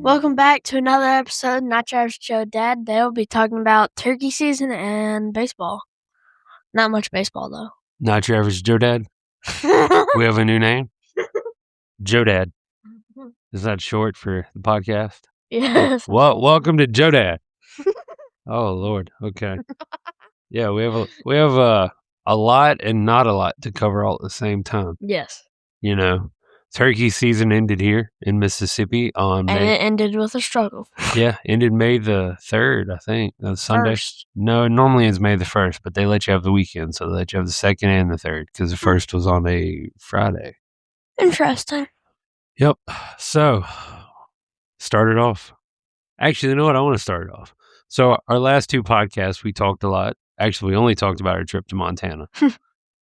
Welcome back to another episode of Not Your Average Joe Dad. They'll be talking about turkey season and baseball. Not much baseball, though. Not Your Average Joe Dad. We have a new name. Joe Dad. Is that short for the podcast? Yes. Well, welcome to Joe Dad. Oh Lord. Okay. Yeah, we have a lot and not a lot to cover all at the same time. Yes. You know, turkey season ended here in Mississippi on And May. it ended with a struggle. Yeah, ended May the 3rd, I think. Sunday. First. No, normally it's May the 1st, but they let you have the weekend, so they let you have the 2nd and the 3rd because the 1st was on a Friday. Interesting. Yep. So, started off. Actually, you know what? I want to start it off. So, our last two podcasts, we talked a lot. Actually, we only talked about our trip to Montana.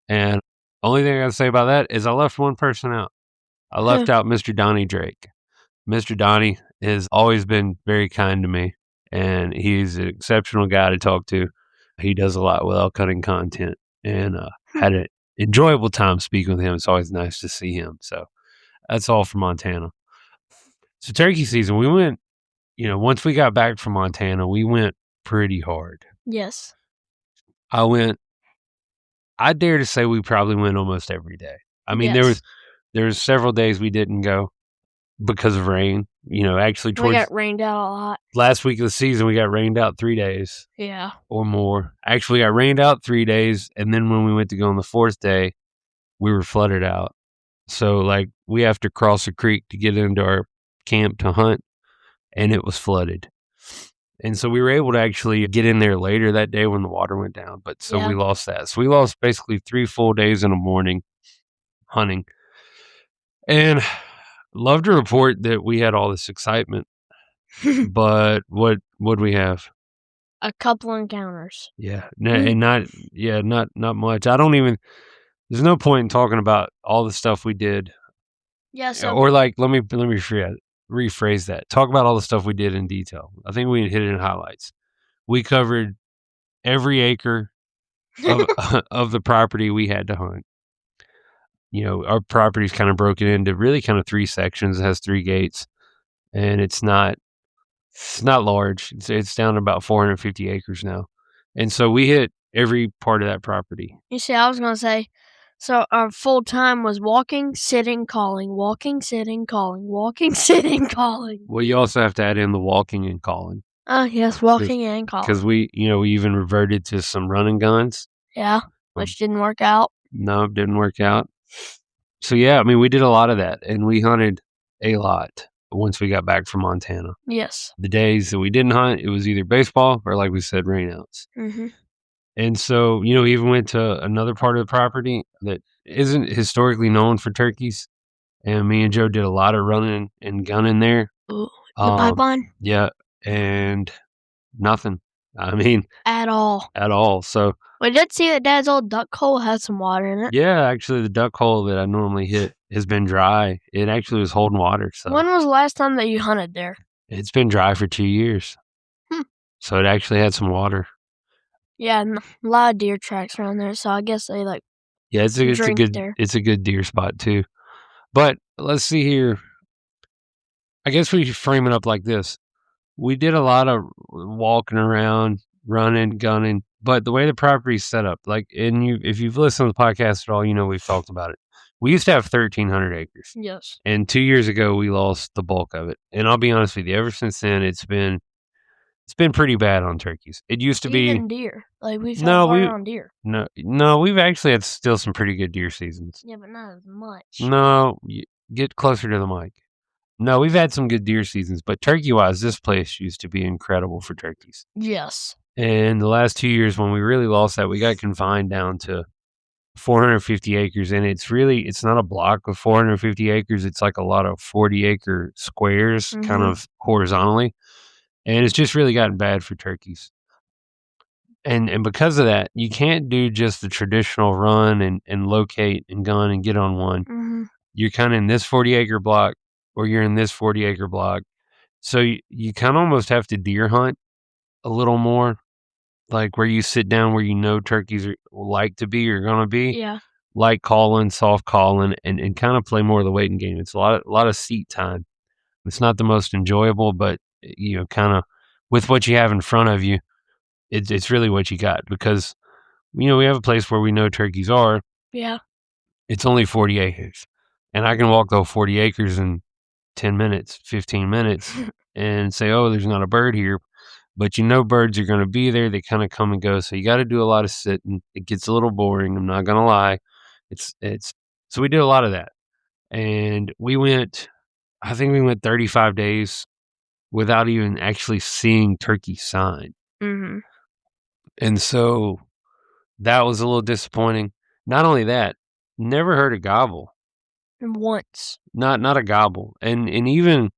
And only thing I got to say about that is I left one person out. I left out Mr. Donnie Drake. Mr. Donnie has always been very kind to me, and he's an exceptional guy to talk to. He does a lot with elk hunting content, and had an enjoyable time speaking with him. It's always nice to see him. So that's all for Montana. So turkey season, we went, once we got back from Montana, we went pretty hard. Yes. I dare to say we probably went almost every day. I mean, Yes. there was several days we didn't go because of rain. Actually We got rained out a lot. last week of the season, we got rained out 3 days. Yeah. Or more. Actually, got rained out 3 days, and then when we went to go on the 4th day, we were flooded out. So, we have to cross a creek to get into our camp to hunt, and it was flooded. And so we were able to actually get in there later that day when the water went down, but so we lost that. So we lost basically 3 full days in the morning hunting. And love to report that we had all this excitement, but what'd we have? A couple encounters. Yeah, and not much. There's no point in talking about all the stuff we did. Yeah, so Or let me rephrase that. Talk about all the stuff we did in detail. I think we hit it in highlights. We covered every acre of the property we had to hunt. Our property's kind of broken into really kind of 3 sections. It has 3 gates, and it's not large. It's down to about 450 acres now. And so we hit every part of that property. You see, I was going to say, so our full time was walking, sitting, calling, walking, sitting, calling, walking, sitting, calling. Well, you also have to add in the walking and calling. Oh, yes, walking and calling. Because we even reverted to some running guns. Yeah, which didn't work out. No, it didn't work out. So, yeah, I mean, we did a lot of that, and we hunted a lot once we got back from Montana. Yes. The days that we didn't hunt, it was either baseball or, like we said, rainouts. Mm-hmm. And so, we even went to another part of the property that isn't historically known for turkeys. And me and Joe did a lot of running and gunning there. Ooh, the pipeline? Yeah, and nothing. I mean, at all. So we did see that Dad's old duck hole had some water in it. Yeah, actually, the duck hole that I normally hit has been dry. It actually was holding water. So when was the last time that you hunted there? It's been dry for 2 years. So it actually had some water. Yeah, and a lot of deer tracks around there. So I guess they Yeah, it's a good deer spot too. But let's see here. I guess we should frame it up like this. We did a lot of walking around, running, gunning, but the way the property's set up, if you've listened to the podcast at all, we've talked about it. We used to have 1,300 acres. Yes. And 2 years ago, we lost the bulk of it. And I'll be honest with you, ever since then, it's been pretty bad on turkeys. It used to even be deer. We've had on deer. No, we've actually had still some pretty good deer seasons. Yeah, but not as much. No, get closer to the mic. No, we've had some good deer seasons, but turkey-wise, this place used to be incredible for turkeys. Yes. And the last 2 years, when we really lost that, we got confined down to 450 acres, and it's not a block of 450 acres. It's like a lot of 40-acre squares, kind of horizontally, and it's just really gotten bad for turkeys. And because of that, you can't do just the traditional run and locate and gun and get on one. Mm-hmm. You're kind of in this 40-acre block, or you're in this 40-acre block. So you kind of almost have to deer hunt a little more, like where you sit down where turkeys like to be or going to be. Yeah. light calling, soft calling, and kind of play more of the waiting game. It's a lot of seat time. It's not the most enjoyable, but kind of with what you have in front of you, it's really what you got because we have a place where we know turkeys are. Yeah. It's only 40 acres, and I can walk the whole 40 acres in 10 minutes, 15 minutes, and say, "Oh, there's not a bird here." But birds are going to be there. They kind of come and go, so you got to do a lot of sitting. It gets a little boring. I'm not going to lie. It's so we did a lot of that, and we went. I think we went 35 days without even actually seeing turkey sign. Mm-hmm. And so that was a little disappointing. Not only that, never heard a gobble. Once. Not a gobble. And even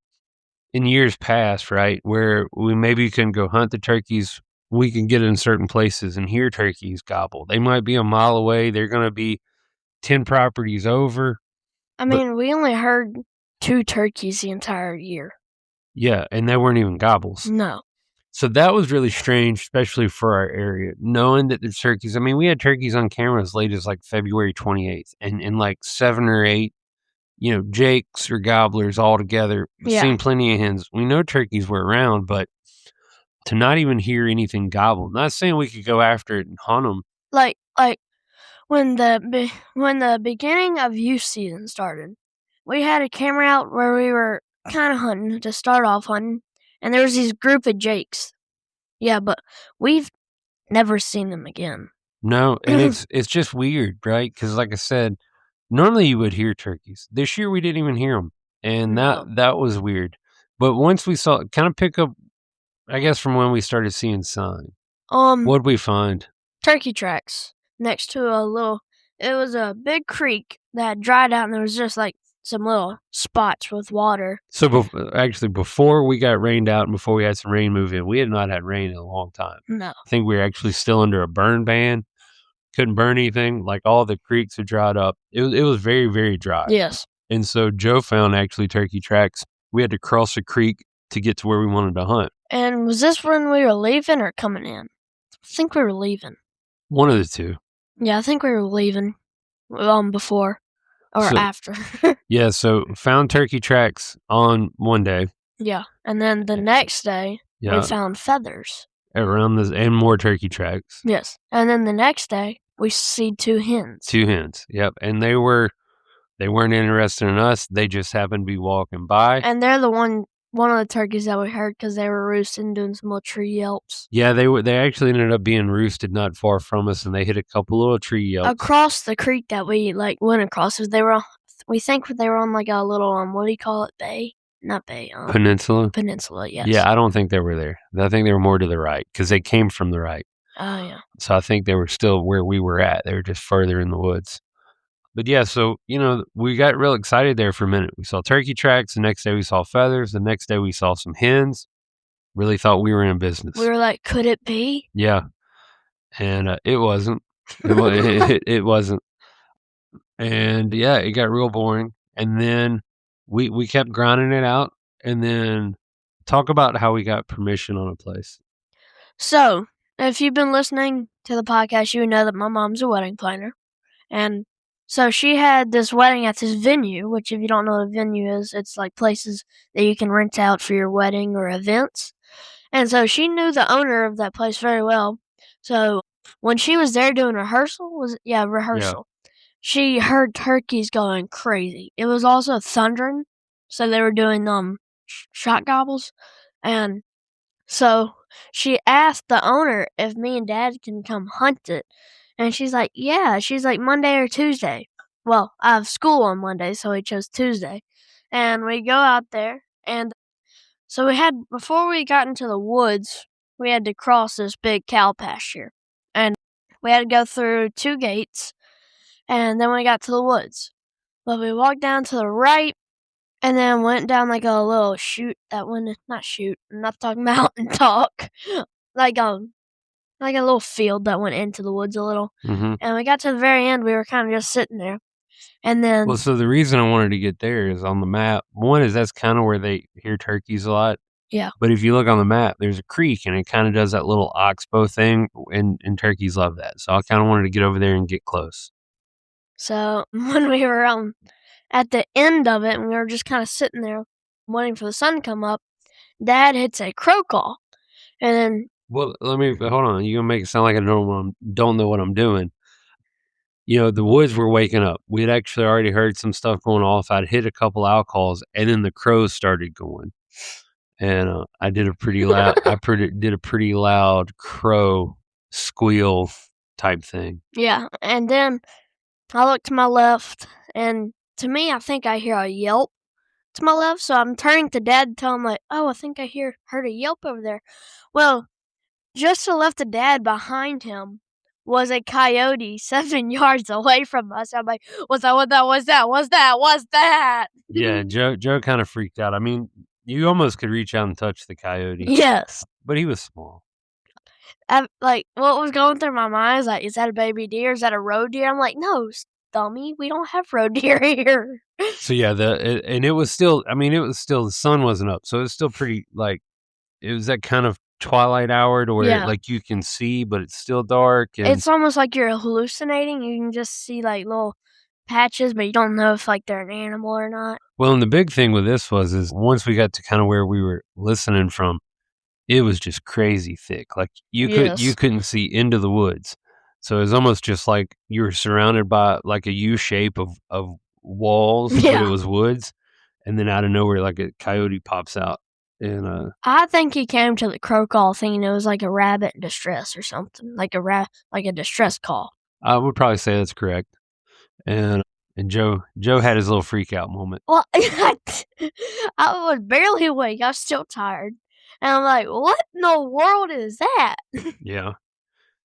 in years past, right, where we maybe couldn't go hunt the turkeys, we can get in certain places and hear turkeys gobble. They might be a mile away. They're going to be 10 properties over. I mean, we only heard 2 turkeys the entire year. Yeah, and they weren't even gobbles. No. So that was really strange, especially for our area, knowing that the turkeys. I mean, we had turkeys on camera as late as like February 28th, and like 7 or 8, jakes or gobblers all together. Yeah. Seen plenty of hens. We know turkeys were around, but to not even hear anything gobble. Not saying we could go after it and hunt them. Like when the beginning of youth season started, we had a camera out where we were kind of hunting to start off hunting, and there was these group of jakes. Yeah, but we've never seen them again. No, and it's just weird, right? Because like I said, normally you would hear turkeys. This year we didn't even hear them, and No. that was weird. But once we saw, kind of pick up, I guess from when we started seeing sign. What'd we find? Turkey tracks next to it was a big creek that had dried out, and there was just like some little spots with water. So actually, before we got rained out and before we had some rain move in, we had not had rain in a long time. No. I think we were actually still under a burn ban. Couldn't burn anything. Like all the creeks had dried up. It was very, very dry. Yes. And so Joe found actually turkey tracks. We had to cross a creek to get to where we wanted to hunt. And was this when we were leaving or coming in? I think we were leaving. One of the two. Yeah, I think we were leaving before or after. Yeah, so found turkey tracks on one day. Yeah, and then the next day we found feathers. And more turkey tracks. Yes, and then the next day we see 2 hens. 2 hens, yep, and they weren't interested in us. They just happened to be walking by. And they're the one of the turkeys that we heard because they were roosting and doing some little tree yelps. Yeah, they actually ended up being roosted not far from us, and they hit a couple little tree yelps across the creek that we went across. We think they were on like a little what do you call it? Bay? Not bay. Peninsula. Peninsula. Yes. Yeah, I don't think they were there. I think they were more to the right because they came from the right. Oh yeah. So I think they were still where we were at. They were just further in the woods. But yeah, so, we got real excited there for a minute. We saw turkey tracks. The next day we saw feathers. The next day we saw some hens. Really thought we were in business. We were like, could it be? Yeah. And it wasn't. It wasn't. And yeah, it got real boring. And then we kept grinding it out. And then talk about how we got permission on a place. So, if you've been listening to the podcast, you know that my mom's a wedding planner. And so she had this wedding at this venue, which if you don't know what a venue is, it's like places that you can rent out for your wedding or events. And so she knew the owner of that place very well. So when she was there doing rehearsal, she heard turkeys going crazy. It was also thundering, so they were doing shot gobbles. And so she asked the owner if me and Dad can come hunt it. And she's like, yeah. She's like, Monday or Tuesday. Well, I have school on Monday, so we chose Tuesday. And we go out there. And so before we got into the woods, we had to cross this big cow pasture. And we had to go through 2 gates. And then we got to the woods. But we walked down to the right. And then went down like a little chute that went, not chute, I'm not talking mountain talk. Like a little field that went into the woods a little. Mm-hmm. And we got to the very end, we were kind of just sitting there. And then... Well, so the reason I wanted to get there is on the map. One is that's kind of where they hear turkeys a lot. Yeah. But if you look on the map, there's a creek, and it kind of does that little oxbow thing, and turkeys love that. So I kind of wanted to get over there and get close. So when we were at the end of it and we were just kind of sitting there waiting for the sun to come up, Dad hits a crow call. And then Well, hold on. You're gonna make it sound like I don't know what I'm doing. The woods were waking up. We'd actually already heard some stuff going off. I'd hit a couple owl calls, and then the crows started going. And I did a pretty loud. did a pretty loud crow squeal type thing. Yeah, and then I look to my left, and to me, I think I hear a yelp to my left. So I'm turning to Dad to tell him, like, "Oh, I think I heard a yelp over there." Well, just to the left of Dad, behind him was a coyote 7 yards away from us. I'm like, "What's that? What's that? What's that? What's that? What's that?" Yeah, Joe kind of freaked out. I mean, you almost could reach out and touch the coyote. Yes. But he was small. Like, what was going through my mind is like, is that a baby deer? Is that a roe deer? I'm like, no, dummy, we don't have roe deer here. So yeah, it was still. I mean, it was still the sun wasn't up, so it was still pretty like it was that kind of twilight hour to where like you can see, but it's still dark. And it's almost like you're hallucinating. You can just see like little patches, but you don't know if like they're an animal or not. Well, and the big thing with this is once we got to kind of where we were listening from, it was just crazy thick. Like you couldn't see into the woods. So it was almost just like you were surrounded by like a U shape of walls, but it was woods. And then out of nowhere, like a coyote pops out. And I think he came to the crow call thinking it was like a rabbit in distress or something, like a distress call. I would probably say that's correct. And Joe had his little freak out moment. Well, I was barely awake. I was still tired. And I'm like, what in the world is that? Yeah.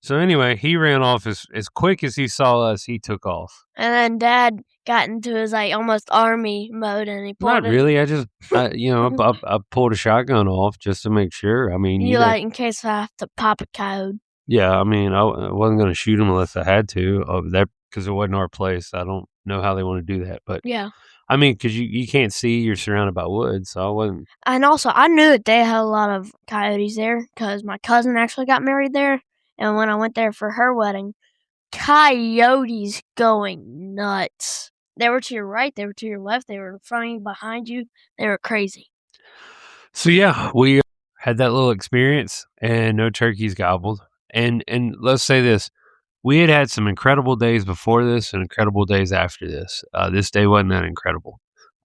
So anyway, he ran off as quick as he saw us. He took off. And then Dad got into his like almost army mode, and he pulled. Not really. I just, I pulled a shotgun off just to make sure. I mean, you like in case I have to pop a coyote. Yeah, I mean, I wasn't going to shoot him unless I had to. That because it wasn't our place. I don't know how they want to do that, but yeah. I mean, because you can't see, you're surrounded by woods, so I wasn't. And also, I knew that they had a lot of coyotes there because my cousin actually got married there, and when I went there for her wedding, coyotes going nuts. They were to your right, they were to your left, they were in front of you, behind you. They were crazy. So yeah, we had that little experience, and no turkeys gobbled. And let's say this. We had some incredible days before this and incredible days after this. This day wasn't that incredible.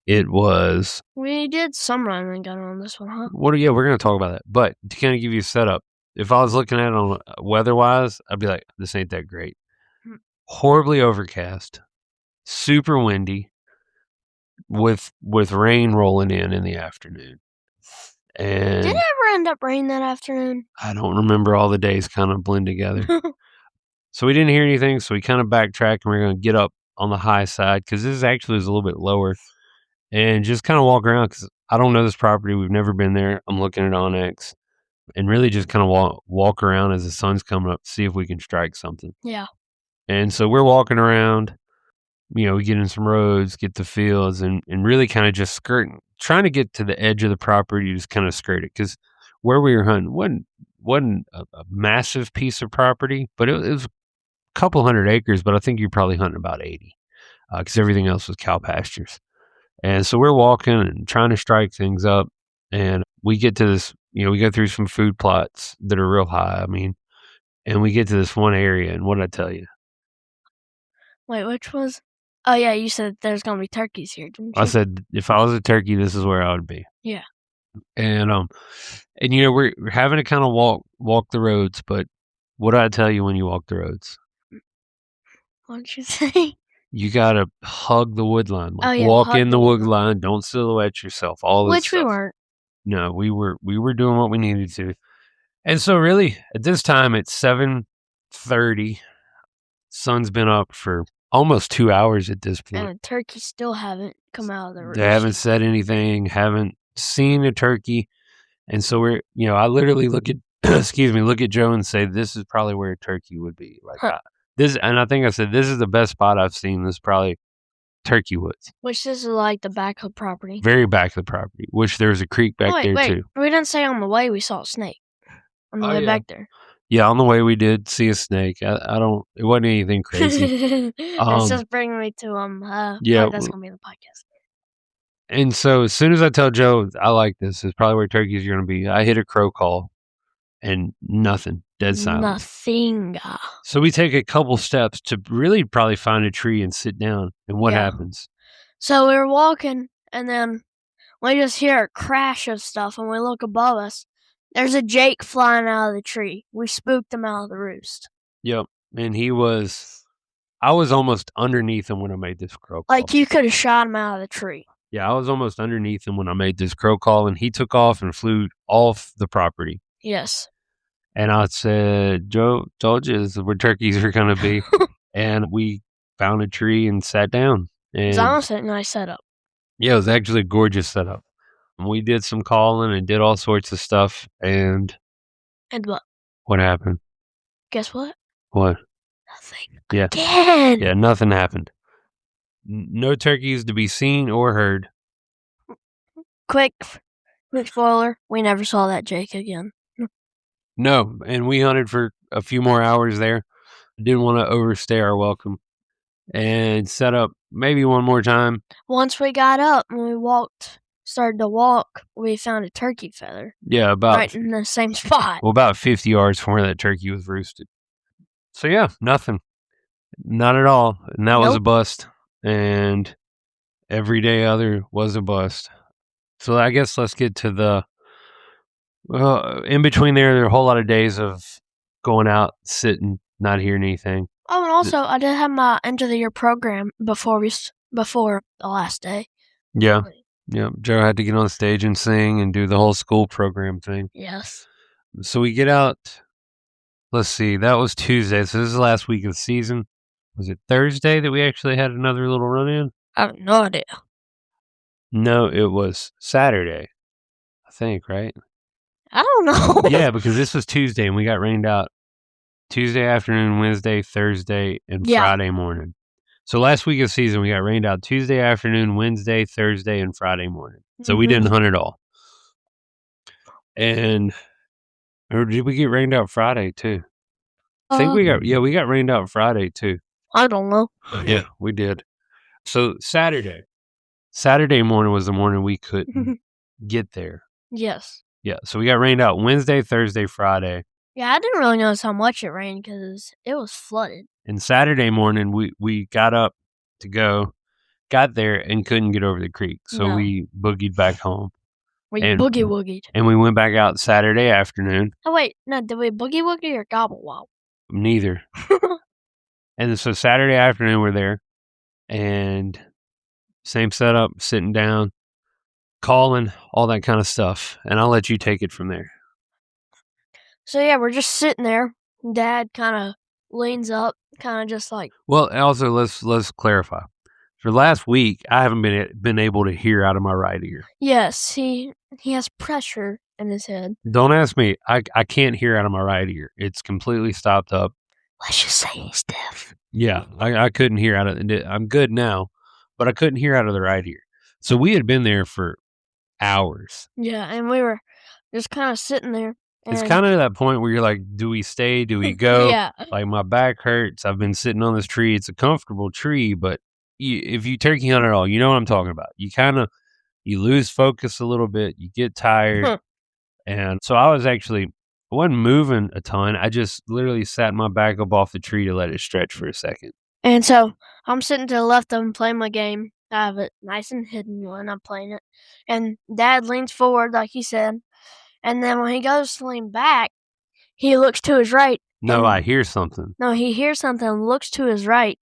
It was. We did some running and gun on this one, huh? Yeah, we're going to talk about that. But to kind of give you a setup, if I was looking at it on weather-wise, I'd be like, this ain't that great. Horribly overcast, super windy, with rain rolling in the afternoon. And did it ever end up raining that afternoon? I don't remember. All the days kind of blend together. So we didn't hear anything, so we kind of backtracked, and we're going to get up on the high side because this actually is a little bit lower, and just kind of walk around because I don't know this property. We've never been there. I'm looking at Onyx, and really just kind of walk around as the sun's coming up to see if we can strike something. Yeah. And so we're walking around, we get in some roads, get to fields, and really kind of just skirting, trying to get to the edge of the property, just kind of skirt it because where we were hunting wasn't a massive piece of property, but it was couple 100 acres, but I think you're probably hunting about 80 because everything else was cow pastures. And so we're walking and trying to strike things up, and we get to this, we go through some food plots that are real high. I mean, and we get to this one area, and what did I tell you? Wait, which was? Oh yeah, you said there's gonna be turkeys here, didn't you? I said if I was a turkey, this is where I would be. Yeah. And we're having to kind of walk the roads, but what did I tell you when you walk the roads? What did you say? You gotta hug the wood line. Like yeah, walk in the wood line. Don't silhouette yourself. All this Which stuff. we weren't. No, we were doing what we needed to. And so really, at this time, it's 7:30. Sun's been up for almost 2 hours at this point. And the turkeys still haven't come out of the roost. They haven't said anything. Haven't seen a turkey. And so we're, I literally look at, look at Joe and say, this is probably where a turkey would be. Like and I think I said, this is the best spot I've seen. This is probably turkey woods. Which this is like the back of the property. Very back of the property. Which there's a creek back there too. We didn't say on the way we saw a snake. On the way back there. Yeah, on the way we did see a snake. I don't. It wasn't anything crazy. That's just bringing me to Yeah, that's gonna be in the podcast. and so as soon as I tell Joe I like this, it's probably where turkeys are going to be. I hit a crow call, and nothing, dead silence. Nothing. So we take a couple steps to really probably find a tree and sit down. And what happens? So we were walking, and then we just hear a crash of stuff, and we look above us. There's a jake flying out of the tree. We spooked him out of the roost. Yep, and I was almost underneath him when I made this crow call. Like you could have shot him out of the tree. Yeah, I was almost underneath him when I made this crow call, and he took off and flew off the property. Yes. And I said, Joe, told you this is where turkeys are going to be. And we found a tree and sat down. And it's honestly a nice setup. Yeah, it was actually a gorgeous setup. And we did some calling and did all sorts of stuff. And what? What happened? Guess what? What? Nothing. Yeah. Again. Yeah, nothing happened. No turkeys to be seen or heard. Quick spoiler, we never saw that jake again. No, and we hunted for a few more hours there. Didn't want to overstay our welcome. And set up maybe one more time. Once we got up and we started to walk, we found a turkey feather. Yeah, about right in the same spot. Well, about 50 yards from where that turkey was roosted. So yeah, nothing. Not at all. And that was a bust. And every day other was a bust. So I guess let's get to the in between there are a whole lot of days of going out, sitting, not hearing anything. Oh, and also I did have my end of the year program before the last day. Yeah. Yeah. Joe had to get on stage and sing and do the whole school program thing. Yes. So we get out. Let's see. That was Tuesday. So this is the last week of the season. Was it Thursday that we actually had another little run in? I have no idea. No, it was Saturday, I think, right? I don't know. Yeah, because this was Tuesday and we got rained out Tuesday afternoon, Wednesday, Thursday, and Friday morning. So last week of the season, we got rained out Tuesday afternoon, Wednesday, Thursday, and Friday morning. So we didn't hunt at all. Or did we get rained out Friday too? I think we got rained out Friday too. I don't know. Yeah, we did. So Saturday morning was the morning we couldn't get there. Yes. Yeah, so we got rained out Wednesday, Thursday, Friday. Yeah, I didn't really notice how much it rained because it was flooded. And Saturday morning, we got up to go, got there, and couldn't get over the creek. So we boogied back home. Boogie-woogied. And we went back out Saturday afternoon. Oh, wait. No, did we boogie-woogie or gobble-wobble? Neither. And so Saturday afternoon, we're there. And same setup, sitting down, calling, all that kind of stuff. And I'll let you take it from there. So, yeah, we're just sitting there. Dad kind of leans up, kind of just like... Well, also, let's clarify. For last week, I haven't been able to hear out of my right ear. Yes, he has pressure in his head. Don't ask me. I can't hear out of my right ear. It's completely stopped up. Let's just say he's deaf. Yeah, I couldn't hear out of it. I'm good now, but I couldn't hear out of the right ear. So we had been there for hours. Yeah, and we were just kind of sitting there. It's kind of that point where you're like, do we stay? Do we go? Yeah. Like, my back hurts. I've been sitting on this tree. It's a comfortable tree, but if you turkey hunt at all, you know what I'm talking about. You lose focus a little bit. You get tired. And so I wasn't moving a ton. I just literally sat my back up off the tree to let it stretch for a second. And so I'm sitting to the left of him playing my game. I have it nice and hidden when I'm playing it. And Dad leans forward, like he said. And then when he goes to lean back, he looks to his right. No, I hear something. No, he hears something and looks to his right.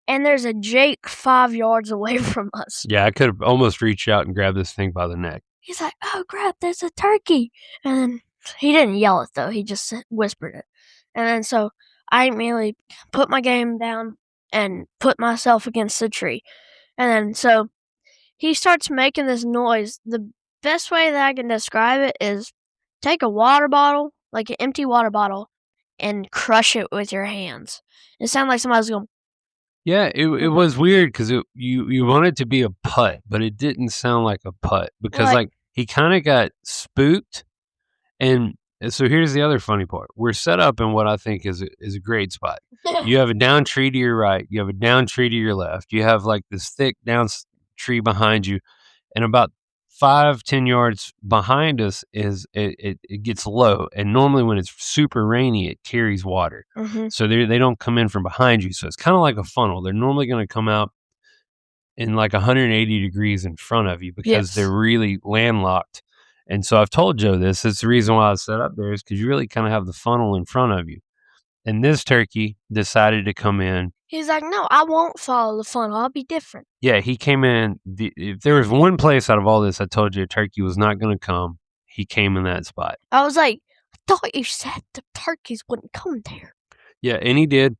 And there's a jake 5 yards away from us. Yeah, I could have almost reached out and grabbed this thing by the neck. He's like, oh, crap, there's a turkey. And then he didn't yell it, though. He just whispered it. And then so I immediately put my game down and put myself against the tree. And then so he starts making this noise. The best way that I can describe it is take a water bottle, like an empty water bottle, and crush it with your hands. It sounded like somebody was going... Yeah, it was weird because you want it to be a putt, but it didn't sound like a putt because like he kind of got spooked, and And so here's the other funny part. We're set up in what I think is a great spot. You have a down tree to your right. You have a down tree to your left. You have like this thick down tree behind you. And about 5-10 yards behind us is it gets low. And normally when it's super rainy, it carries water. Mhm. So they don't come in from behind you. So it's kind of like a funnel. They're normally going to come out in like 180 degrees in front of you because Yes. they're really landlocked. And so I've told Joe this. It's the reason why I set up there is because you really kind of have the funnel in front of you. And this turkey decided to come in. He's like, no, I won't follow the funnel. I'll be different. Yeah, he came in. If there was one place out of all this I told you a turkey was not going to come, he came in that spot. I was like, I thought you said the turkeys wouldn't come there. Yeah, and he did.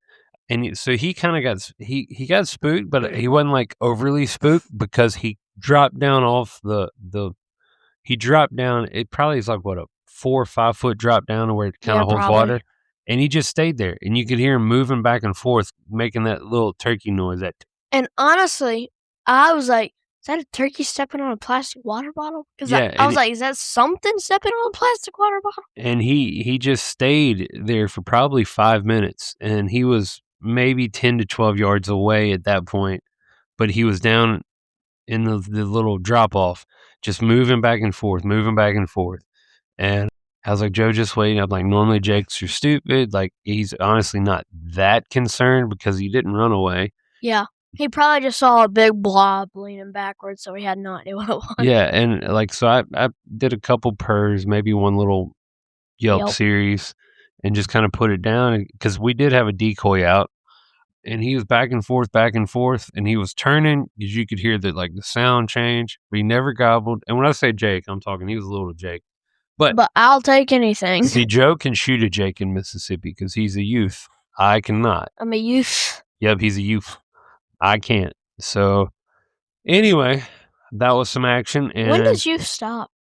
And so he kind of got he got spooked, but he wasn't like overly spooked because he dropped down off he dropped down. It probably is like what, a 4 or 5 foot drop down to where it kind of holds probably. water, and he just stayed there, and you could hear him moving back and forth, making that little turkey noise. And honestly, I was like, is that a turkey stepping on a plastic water bottle? Because Yeah, I was like, is that something stepping on a plastic water bottle? And he just stayed there for probably 5 minutes, and he was maybe 10 to 12 yards away at that point, but he was down in the little drop off, just moving back and forth, and I was like, Joe, just waiting. I'm like, normally Jake's are stupid. Like, he's honestly not that concerned because he didn't run away. Yeah. He probably just saw a big blob leaning backwards, so he had no idea what it was. Yeah, and like, so I did a couple purrs, maybe one little Yelp series, and just kind of put it down because we did have a decoy out, and he was back and forth, and he was turning because you could hear the sound change, but he never gobbled. And when I say Jake, I'm talking he was a little Jake. But I'll take anything. See, Joe can shoot a Jake in Mississippi because he's a youth. I cannot. I'm a youth. Yep, he's a youth. I can't. So, anyway, that was some action. And when does youth stop?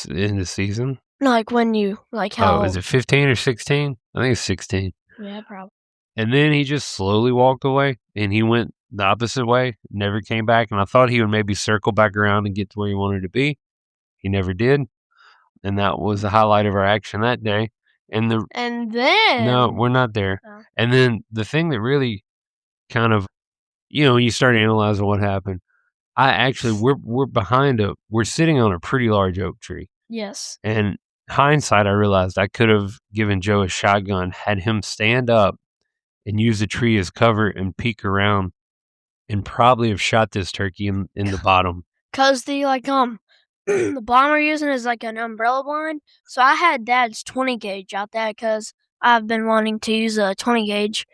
In the season? Like when you, how... Oh, is it 15 or 16? I think it's 16. Yeah, probably. And then he just slowly walked away, and he went the opposite way, never came back. And I thought he would maybe circle back around and get to where he wanted to be. He never did. And that was the highlight of our action that day. And then... No, we're not there. Oh. And then the thing that really kind of, when you start analyzing what happened, we're sitting on a pretty large oak tree. Yes. And hindsight, I realized I could have given Joe a shotgun, had him stand up and use the tree as cover and peek around, and probably have shot this turkey in the bottom. Because the the blind we're using is like an umbrella blind. So I had Dad's 20 gauge out there because I've been wanting to use a 20 gauge.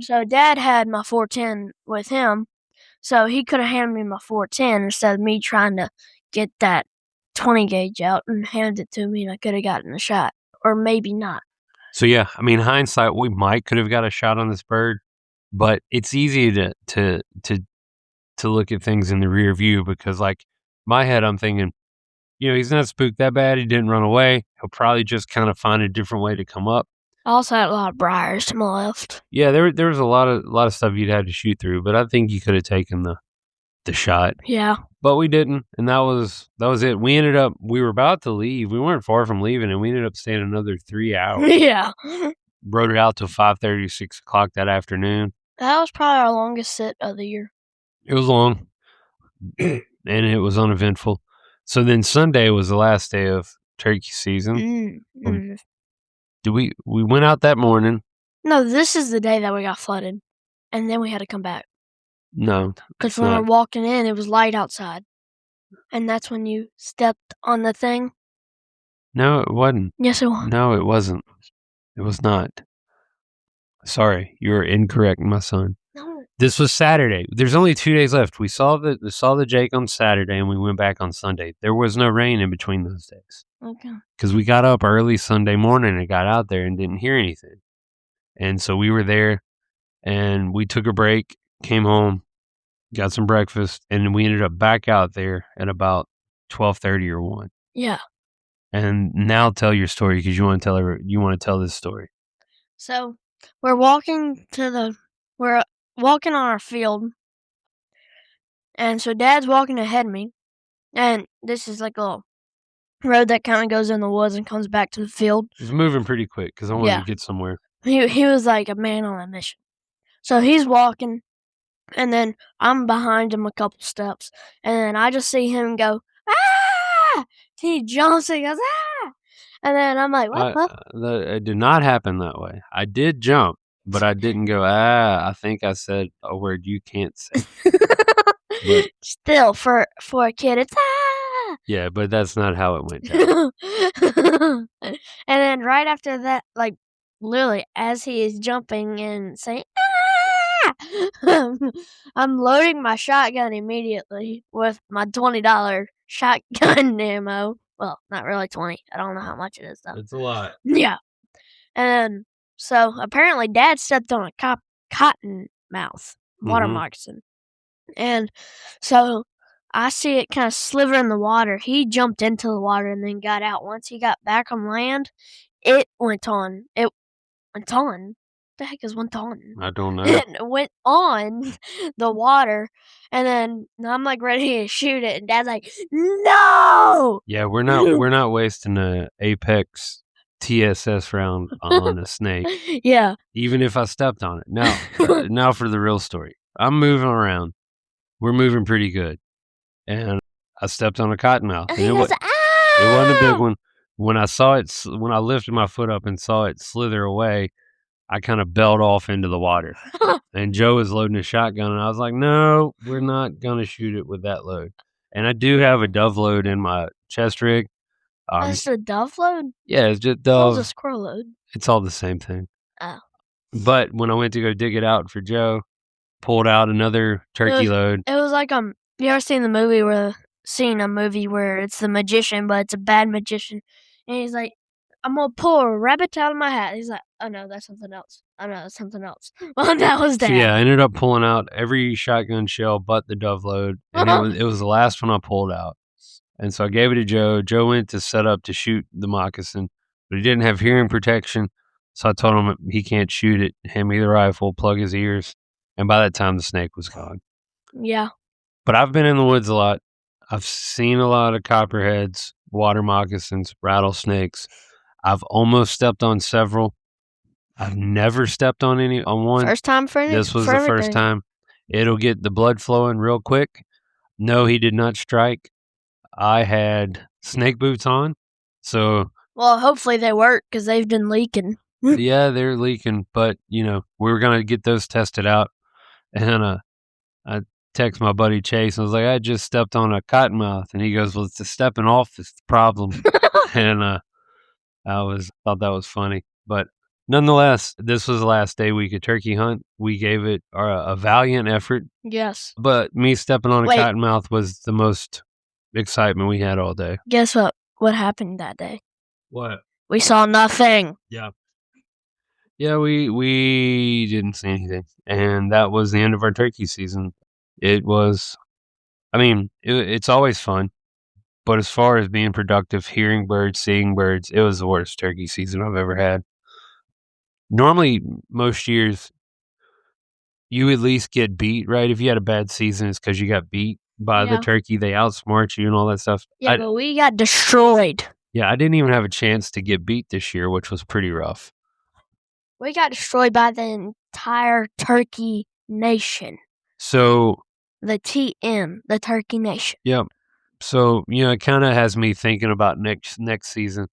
So Dad had my 410 with him. So he could have handed me my 410 instead of me trying to get that 20 gauge out and handed it to me, and I could have gotten a shot. Or maybe not. So yeah, I mean, hindsight, we could have got a shot on this bird, but it's easy to look at things in the rear view because, my head, I'm thinking, he's not spooked that bad. He didn't run away. He'll probably just kind of find a different way to come up. I also had a lot of briars to my left. Yeah, there was a lot of stuff you'd had to shoot through, but I think you could have taken the shot. Yeah. But we didn't, and that was it. We were about to leave. We weren't far from leaving, and we ended up staying another 3 hours. Yeah. Rode it out till 5:30, 6 o'clock that afternoon. That was probably our longest sit of the year. It was long, and it was uneventful. So then Sunday was the last day of turkey season. We went out that morning. No, this is the day that we got flooded, and then we had to come back. No, because when we were walking in, it was light outside, and that's when you stepped on the thing. No, it wasn't. Yes, it was. No, it wasn't. It was not. Sorry, you're incorrect, my son. No. This was Saturday. There's only 2 days left. We saw the Jake on Saturday, and we went back on Sunday. There was no rain in between those days. Okay. Because we got up early Sunday morning and got out there and didn't hear anything. And so we were there, and we took a break, came home, got some breakfast, and we ended up back out there at about 12:30 or 1. Yeah. And now tell your story because you want to tell this story. So we're walking on our field, and so Dad's walking ahead of me, and this is like a little road that kind of goes in the woods and comes back to the field. It was moving pretty quick because I wanted to get somewhere. He was like a man on a mission. So he's walking, and then I'm behind him a couple steps, and then I just see him go, ah! He jumps and he goes, ah! And then I'm like, what? It did not happen that way. I did jump, but I didn't go, ah. I think I said a word you can't say. But still, for a kid, it's ah! Yeah, but that's not how it went down. And then right after that, like, literally, as he is jumping and saying, ah! I'm loading my shotgun immediately with my $20 shotgun ammo. Well, not really 20. I don't know how much it is, though. It's a lot. Yeah. And so apparently Dad stepped on a cottonmouth water moccasin. And so I see it kind of sliver in the water. He jumped into the water and then got out. Once he got back on land, it went on. It went on. What the heck is went on? I don't know. It went on the water, and then I'm like ready to shoot it, and Dad's like, "No!" Yeah, we're not wasting a Apex TSS round on a snake. Yeah. Even if I stepped on it. Now for the real story. I'm moving around. We're moving pretty good, and I stepped on a cottonmouth. And it wasn't a big one. When I lifted my foot up and saw it slither away, I kind of bailed off into the water. And Joe was loading a shotgun, and I was like, no, we're not going to shoot it with that load. And I do have a dove load in my chest rig. That's a dove load? Yeah, it's just dove. It's a squirrel load. It's all the same thing. Oh. But when I went to go dig it out for Joe, pulled out another turkey load. It was like, you ever seen a movie where it's the magician, but it's a bad magician, and he's like, I'm gonna pull a rabbit out of my hat. He's like, oh no, that's something else. Oh no, that's something else. Well, that was Dad. So yeah, I ended up pulling out every shotgun shell but the dove load, and it was the last one I pulled out. And so I gave it to Joe. Joe went to set up to shoot the moccasin, but he didn't have hearing protection, so I told him he can't shoot it. Hand me the rifle, plug his ears, and by that time the snake was gone. Yeah. But I've been in the woods a lot. I've seen a lot of copperheads, water moccasins, rattlesnakes. I've almost stepped on several. I've never stepped on one. First time for anything. This was the first time. It'll get the blood flowing real quick. No, he did not strike. I had snake boots on. So. Well, hopefully they work because they've been leaking. Yeah, they're leaking. But, we were going to get those tested out. And I text my buddy Chase. And I was like, I just stepped on a cottonmouth. And he goes, well, it's the stepping off that's the problem. And I thought that was funny. But nonetheless, this was the last day we could turkey hunt. We gave it a valiant effort. Yes. But me stepping on a cottonmouth was the most excitement we had all day. Guess what? What happened that day? What? We saw nothing. Yeah. Yeah, we didn't see anything. And that was the end of our turkey season. It was, it's always fun. But as far as being productive, hearing birds, seeing birds, it was the worst turkey season I've ever had. Normally, most years, you at least get beat, right? If you had a bad season, it's because you got beat by the turkey. They outsmart you and all that stuff. Yeah, but we got destroyed. Yeah, I didn't even have a chance to get beat this year, which was pretty rough. We got destroyed by the entire turkey nation. So. The TN, the turkey nation. Yep. So, it kind of has me thinking about next season.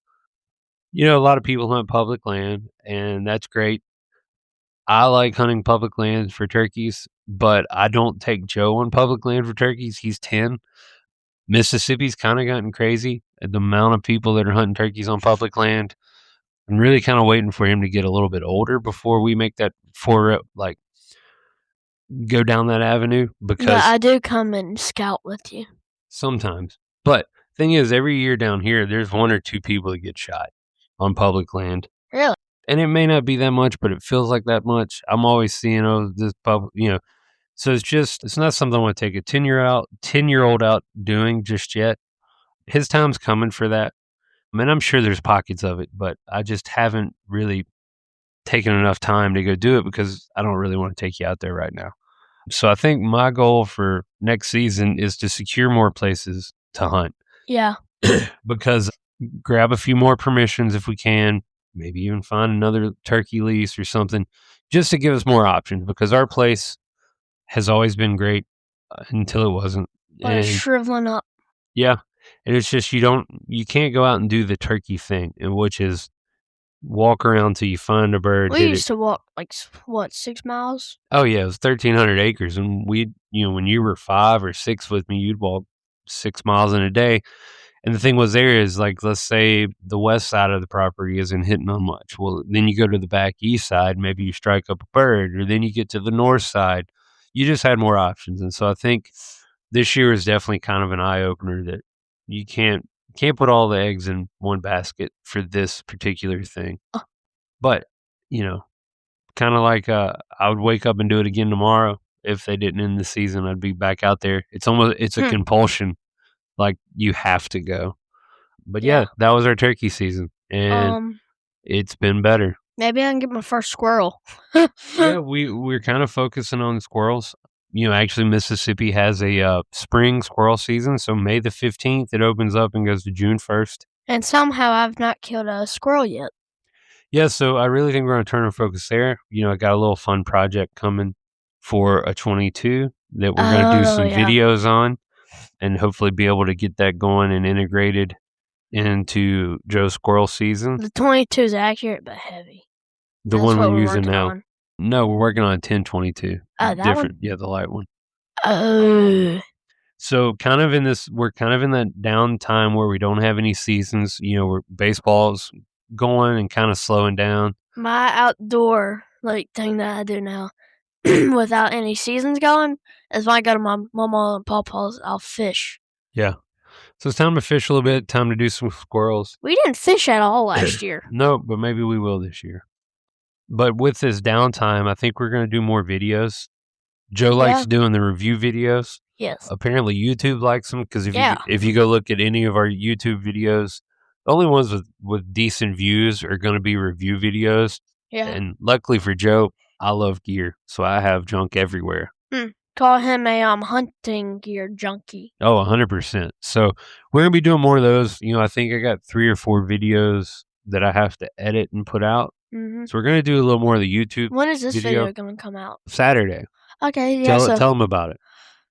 A lot of people hunt public land, and that's great. I like hunting public land for turkeys, but I don't take Joe on public land for turkeys. He's 10. Mississippi's kind of gotten crazy at the amount of people that are hunting turkeys on public land. I'm really kind of waiting for him to get a little bit older before we make that go down that avenue. Because I do come and scout with you. Sometimes. But thing is, every year down here, there's one or two people that get shot on public land. Really? And it may not be that much, but it feels like that much. I'm always seeing, this public, So it's not something I want to take a 10-year-old out doing just yet. His time's coming for that. I'm sure there's pockets of it, but I just haven't really taken enough time to go do it because I don't really want to take you out there right now. So I think my goal for next season is to secure more places to hunt. Yeah. because grab a few more permissions if we can, maybe even find another turkey lease or something, just to give us more options, because our place has always been great until it wasn't. But it's And shriveling up. yeah, and it's just you can't go out and do the turkey thing, and which is walk around till you find a bird, We hit it. used to walk, like, what, 6 miles? Oh yeah, it was 1,300 acres, and when you were 5 or 6 with me, you'd walk 6 miles in a day. And the thing was there is, like, let's say the west side of the property isn't hitting on much. Well, then you go to the back east side, maybe you strike up a bird, or then you get to the north side. You just had more options. And so I think this year is definitely kind of an eye opener that you can't put all the eggs in one basket for this particular thing. Uh. But, you know, kind of like I would wake up and do it again tomorrow. If they didn't end the season, I'd be back out there. It's a compulsion. Like, you have to go. But yeah, that was our turkey season, and it's been better. Maybe I can get my first squirrel. Yeah, we're kind of focusing on squirrels. Actually, Mississippi has a spring squirrel season, so May the 15th it opens up and goes to June 1st. And somehow I've not killed a squirrel yet. Yeah, so I really think we're going to turn our focus there. I got a little fun project coming for a 22 that we're going to do some videos on, and hopefully be able to get that going and integrated into Joe's squirrel season. The 22 is accurate but heavy. The one we're using now. No, we're working on a 1022. Oh, that different. one? Yeah, the light one. Oh. So we're kind of in that downtime where we don't have any seasons. Where baseball's going and kind of slowing down. My outdoor thing that I do now, without any seasons going, is when I go to my mama and papa's, I'll fish. Yeah. So it's time to fish a little bit, time to do some squirrels. We didn't fish at all last year. No, but maybe we will this year. But with this downtime, I think we're going to do more videos. Joe likes doing the review videos. Yes. Apparently YouTube likes them, because if you go look at any of our YouTube videos, the only ones with decent views are going to be review videos. Yeah. And luckily for Joe, I love gear, so I have junk everywhere. Call him a hunting gear junkie. Oh, 100%. So we're going to be doing more of those. I think I got 3 or 4 videos that I have to edit and put out. Mm-hmm. So we're going to do a little more of the YouTube. When is this video going to come out? Saturday. Okay, yeah. Tell them about it.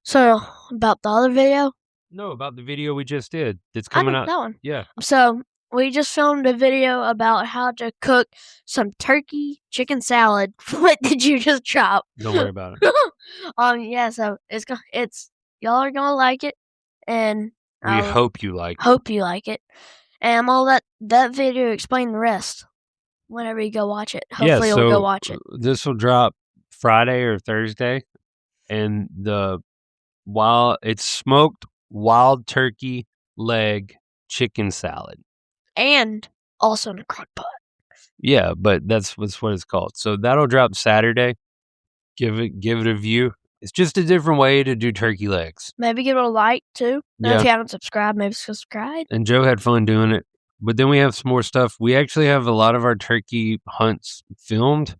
So, about the other video? No, about the video we just did. It's coming out. That one. Yeah. So, we just filmed a video about how to cook some turkey chicken salad. What did you just chop? Don't worry about it. Yeah, so it's y'all are gonna like it, and we hope you like it. And I'm gonna let that video explain the rest whenever you go watch it. Hopefully you'll go watch it. This will drop Friday or Thursday, and it's smoked wild turkey leg chicken salad. And also in a crock pot. Yeah, but that's what it's called. So that'll drop Saturday. Give it a view. It's just a different way to do turkey legs. Maybe give it a like too. Yeah. If you haven't subscribed, maybe subscribe. And Joe had fun doing it. But then we have some more stuff. We actually have a lot of our turkey hunts filmed.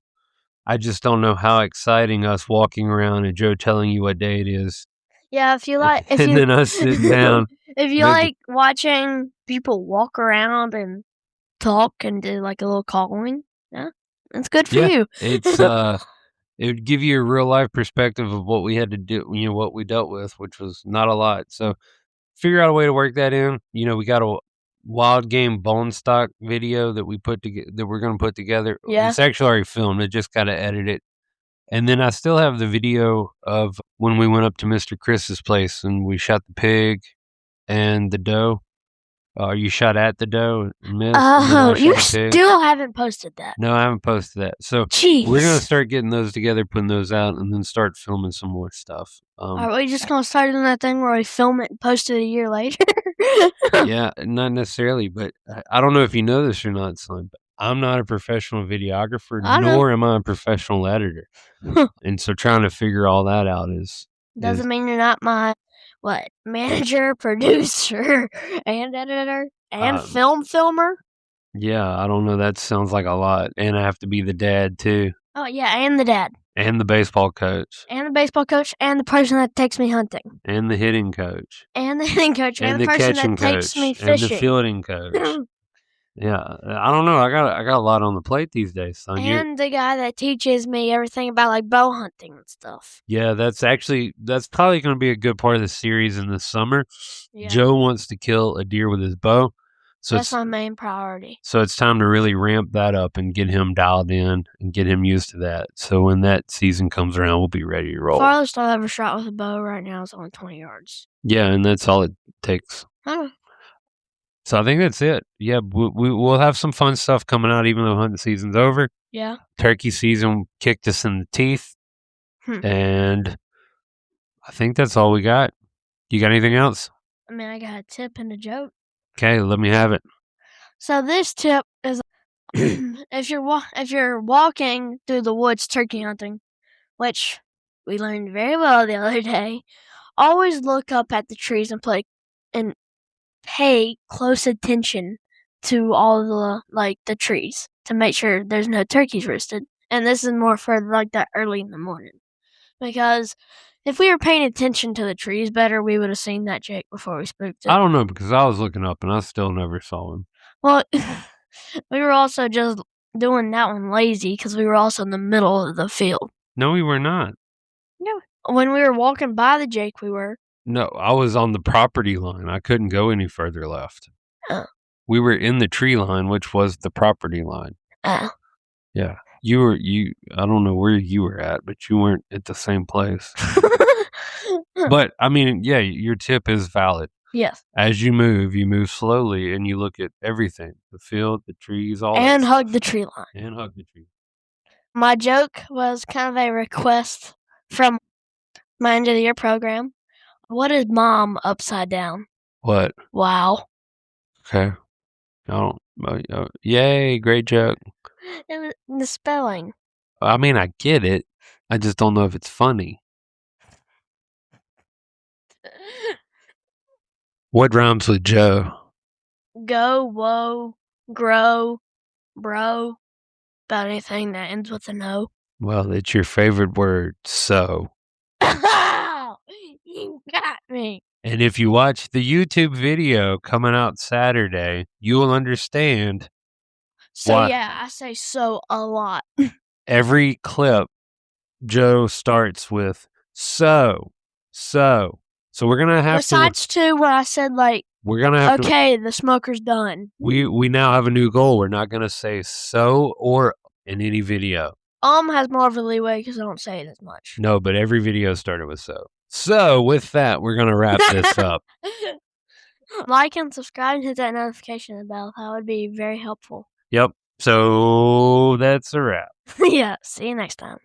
I just don't know how exciting us walking around and Joe telling you what day it is. Yeah, if you like, then us sitting down. If you like watching people walk around and talk and do like a little calling, yeah, it's good for you. It's it would give you a real life perspective of what we had to do, what we dealt with, which was not a lot. So figure out a way to work that in. We got a wild game bone stock video that we're going to put together. Yeah. It's actually already filmed. It just got to edit it. And then I still have the video of when we went up to Mr. Chris's place and we shot the pig and the doe. You shot at the doe and missed. Oh, you still haven't posted that. No, I haven't posted that. So Jeez. We're going to start getting those together, putting those out, and then start filming some more stuff. Are we just going to start doing that thing where we film it and post it a year later? Yeah, not necessarily, but I don't know if you know this or not, son, but I'm not a professional videographer, nor am I a professional editor. And so trying to figure all that out doesn't mean you're not my manager, producer, and editor, and filmer? Yeah, I don't know. That sounds like a lot. And I have to be the dad, too. Oh, yeah, and the dad. And the baseball coach. And the baseball coach, and the person that takes me hunting. And the hitting coach. And the hitting coach, and the person catching that takes me coach. And the fishing. fielding coach. Yeah, I don't know. I got a lot on the plate these days, son. And the guy that teaches me everything about like bow hunting and stuff. Yeah, that's probably going to be a good part of the series in the summer. Yeah. Joe wants to kill a deer with his bow. So that's my main priority. So it's time to really ramp that up and get him dialed in and get him used to that. So when that season comes around, we'll be ready to roll. Farthest I've ever shot with a bow right now is only 20 yards. Yeah, and that's all it takes. Huh. So I think that's it. Yeah, we'll have some fun stuff coming out even though hunting season's over. Yeah. Turkey season kicked us in the teeth. And I think that's all we got. You got anything else? I mean, I got a tip and a joke. Okay, let me have it. So this tip is if you're walking through the woods turkey hunting, which we learned very well the other day, always look up at the trees and pay close attention to all the trees to make sure there's no turkeys roosted. And this is more for like that early in the morning. Because if we were paying attention to the trees better, we would have seen that Jake before we spooked it. I don't know, because I was looking up and I still never saw him. Well, we were also just doing that one lazy because we were also in the middle of the field. No, we were not. No. When we were walking by the Jake, we were. No, I was on the property line. I couldn't go any further left. We were in the tree line, which was the property line. Yeah. I don't know where you were at, but you weren't at the same place. But, I mean, yeah, your tip is valid. Yes. As you move slowly, and you look at everything. The field, the trees, all and hug the tree line. And hug the tree. My joke was kind of a request from my end of the year program. What is mom upside down? What? Wow. Okay. Yay, great joke. It was the spelling. I mean, I get it. I just don't know if it's funny. What rhymes with Joe? Go, whoa, grow, bro. About anything that ends with an O. Well, it's your favorite word, so. You got me. And if you watch the YouTube video coming out Saturday, you will understand. So, yeah, I say so a lot. Every clip, Joe starts with so. So we're going to have Besides to when I said, like, we're going to have okay, the smoker's done. We now have a new goal. We're not going to say so or in any video. Has more of a leeway because I don't say it as much. No, but every video started with so. So, with that, we're going to wrap this up. Like and subscribe and hit that notification bell. That would be very helpful. Yep. So, that's a wrap. Yeah. See you next time.